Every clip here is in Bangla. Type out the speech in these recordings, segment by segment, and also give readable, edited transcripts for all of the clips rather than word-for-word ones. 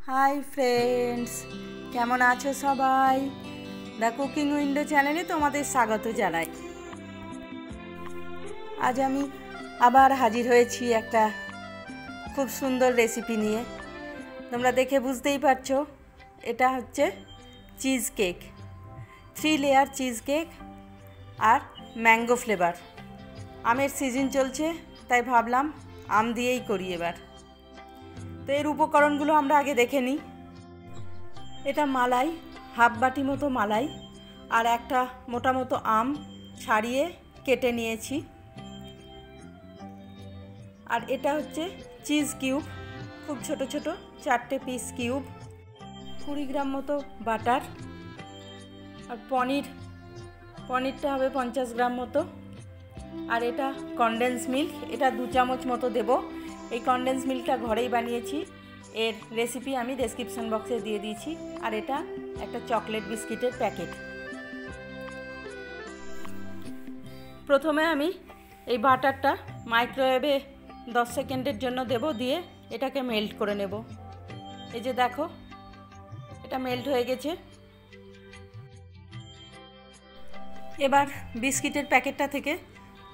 হাই ফ্রেন্ডস, কেমন আছো সবাই? দ্য কুকিং উইন্ডো চ্যানেলে তোমাদের স্বাগত জানাই। আজ আমি আবার হাজির হয়েছি একটা খুব সুন্দর রেসিপি নিয়ে। তোমরা দেখে বুঝতেই পারছো, এটা হচ্ছে cheesecake, 3 layer cheesecake আর ম্যাঙ্গো ফ্লেভার। আমের সিজন চলছে, তাই ভাবলাম আম দিয়েই করি এবার। তো এর উপকরণগুলো আমরা আগে দেখে নিই। এটা মালাই, হাফ বাটি মতো মালাই, আর একটা মোটা মতো আম ছাড়িয়ে কেটে নিয়েছি। আর এটা হচ্ছে চিজ কিউব, খুব ছোট ছোট 4টে পিস কিউব, 20 গ্রাম মতো বাটার, আর পনিরটা হবে 50 গ্রাম মতো। আর এটা কনডেন্স মিল্ক, এটা 2 চামচ মতো দেব। এই কনডেন্স মিল্কটা ঘরেই বানিয়েছি, এর রেসিপি আমি ডেসক্রিপশন বক্সে দিয়ে দিয়েছি। আর এটা একটা চকলেট বিস্কিটের প্যাকেট। প্রথমে আমি এই বাটারটা মাইক্রোওয়েভে 10 সেকেন্ডের জন্য দেব, দিয়ে এটাকে মেল্ট করে নেব। এই যে দেখো, এটা মেল্ট হয়ে গেছে। এবার বিস্কিটের প্যাকেটটা থেকে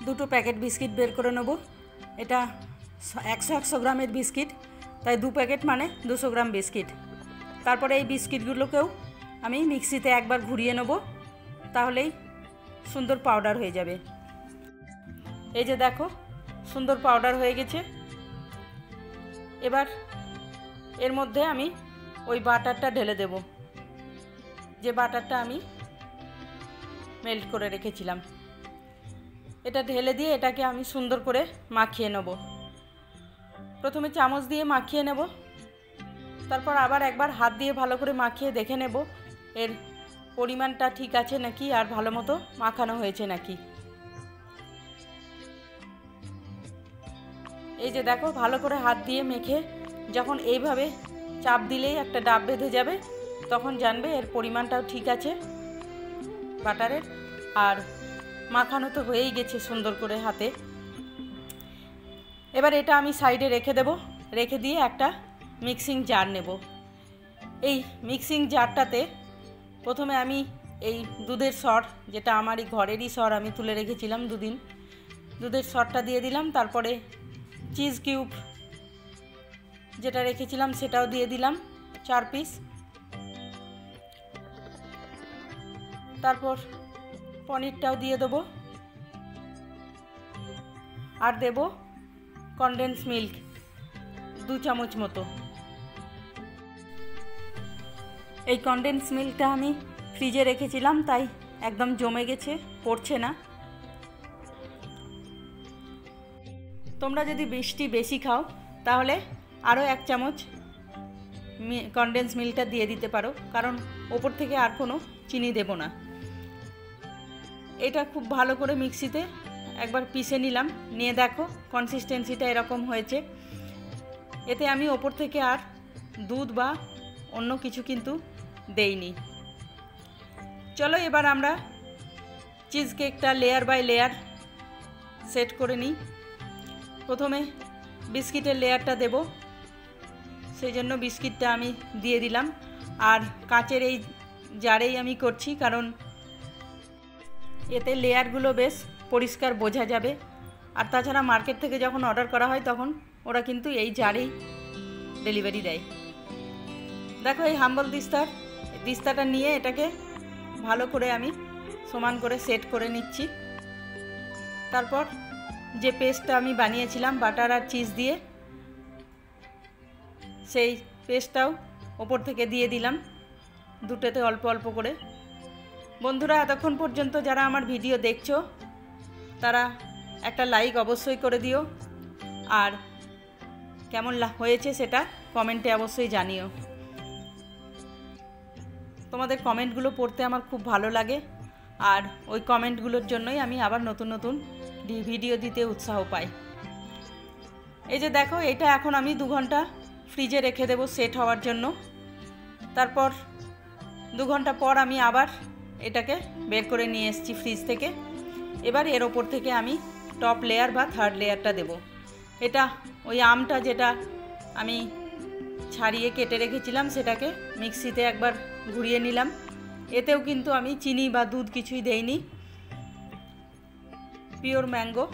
2টো প্যাকেট বিস্কিট বের করে নেব। এটা 100 গ্রামের বিস্কিট, তাই 2 প্যাকেট মানে 200 গ্রাম বিস্কিট। তারপরে এই বিস্কিটগুলোকেও আমি মিক্সিতে একবার ঘুরিয়ে নেব, তাহলেই সুন্দর পাউডার হয়ে যাবে। এই যে দেখো, সুন্দর পাউডার হয়ে গেছে। এবার এর মধ্যে আমি ওই বাটারটা ঢেলে দেব, যে বাটারটা আমি মেল্ট করে রেখেছিলাম। এটা ঢেলে দিয়ে এটাকে আমি সুন্দর করে মাখিয়ে নেব। প্রথমে চামচ দিয়ে মাখিয়ে নেব, তারপর আবার একবার হাত দিয়ে ভালো করে মাখিয়ে দেখে নেব এর পরিমাণটা ঠিক আছে নাকি, আর ভালো মতো মাখানো হয়েছে নাকি। এই যে দেখো, ভালো করে হাত দিয়ে মেখে যখন এইভাবে চাপ দিলেই একটা ডাব বেঁধে যাবে, তখন জানবে এর পরিমাণটাও ঠিক আছে বাটারের। আর মাখানো তো হয়েই গেছে সুন্দর করে হাতে। এবার এটা আমি সাইডে রেখে দেব, রেখে দিয়ে একটা মিক্সিং জার নেব। এই মিক্সিং জারটাতে প্রথমে আমি এই দুধের সর, যেটা আমারই ঘরেরই সর, আমি তুলে রেখেছিলাম 2 দিন, দুধের সরটা দিয়ে দিলাম। তারপরে চিজ কিউব যেটা রেখেছিলাম সেটাও দিয়ে দিলাম 4 পিস। তারপর পনিরটাও দিয়ে দেবো, আর দেব কনডেন্স মিল্ক 2 চামচ মতো। এই কনডেন্স মিল্কটা আমি ফ্রিজে রেখেছিলাম, তাই একদম জমে গেছে, পড়ছে না। তোমরা যদি মিষ্টি বেশি খাও তাহলে আরও 1 চামচ কনডেন্স মিল্কটা দিয়ে দিতে পারো, কারণ ওপর থেকে আর কোনো চিনি দেব না। এটা খুব ভালো করে মিক্সিতে একবার পিষে নিলাম, নিয়ে দেখো কনসিস্টেন্সিটা এরকম হয়েছে। এতে আমি ওপর থেকে আর দুধ বা অন্য কিছু কিন্তু দেইনি। চলো এবার আমরা চিজ কেকটা লেয়ার বাই লেয়ার সেট করে নিই। প্রথমে বিস্কিটের লেয়ারটা দেব, সেই জন্য বিস্কিটটা আমি দিয়ে দিলাম। আর কাঁচের এই জারেই আমি করছি, কারণ এতে লেয়ারগুলো বেশ পরিষ্কার বোঝা যাবে। আর তাছাড়া মার্কেট থেকে যখন অর্ডার করা হয় তখন ওরা কিন্তু এই জারেই ডেলিভারি দেয়। দেখো, এই হাম্বল দিস্তাটা নিয়ে এটাকে ভালো করে আমি সমান করে সেট করে নিচ্ছি। তারপর যে পেস্টটা আমি বানিয়েছিলাম বাটার আর চিজ দিয়ে, সেই পেস্টটাও ওপর থেকে দিয়ে দিলাম, দুটোতে অল্প অল্প করে। বন্ধুরা, এতক্ষণ পর্যন্ত যারা আমার ভিডিও দেখছো তারা একটা লাইক অবশ্যই করে দিও, আর কেমন হয়েছে সেটা কমেন্টে অবশ্যই জানিও। তোমাদের কমেন্টগুলো পড়তে আমার খুব ভালো লাগে, আর ওই কমেন্টগুলোর জন্যই আমি আবার নতুন নতুন ভিডিও দিতে উৎসাহ পাই। এই যে দেখো, এটা এখন আমি 2 ঘন্টা ফ্রিজে রেখে দেবো সেট হওয়ার জন্য। তারপর 2 ঘন্টা পর আমি আবার এটাকে বের করে নিয়ে এসেছি ফ্রিজ থেকে। এবার এর ওপর থেকে আমি টপ লেয়ার বা 3rd লেয়ারটা দেব। এটা ওই আমটা যেটা আমি ছাড়িয়ে কেটে রেখেছিলাম সেটাকে মিক্সিতে একবার ঘুরিয়ে নিলাম। এতেও কিন্তু আমি চিনি বা দুধ কিছুই দেইনি, পিওর ম্যাঙ্গো।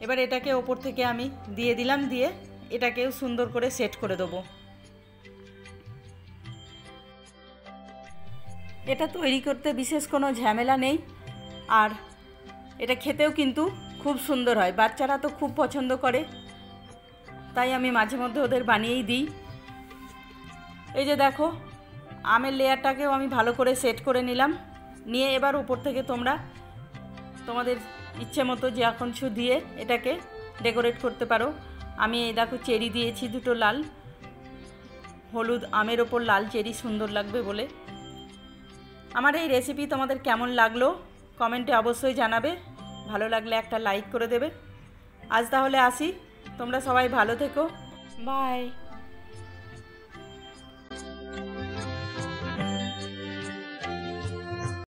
এবার এটাকে ওপর থেকে আমি দিয়ে দিলাম, দিয়ে এটাকেও সুন্দর করে সেট করে দেবো। এটা তৈরি করতে বিশেষ কোনো ঝামেলা নেই, আর এটা খেতেও কিন্তু খুব সুন্দর হয়। বাচ্চারা তো খুব পছন্দ করে, তাই আমি মাঝে মধ্যে ওদের বানিয়েই দিই। এই যে দেখো, আমের লেয়ারটাকেও আমি ভালো করে সেট করে নিলাম, নিয়ে এবার উপর থেকে তোমরা তোমাদের ইচ্ছে মতো যে এখন কিছু দিয়ে এটাকে ডেকোরেট করতে পারো। আমি এই দেখো চেরি দিয়েছি, দুটো লাল, হলুদ আমের ওপর লাল চেরি সুন্দর লাগবে বলে। আমার এই রেসিপি তোমাদের কেমন লাগলো কমেন্টে অবশ্যই জানাবে, ভালো লাগলে একটা লাইক করে দেবে। আজ তাহলে আসি, তোমরা সবাই ভালো থেকো, বাই।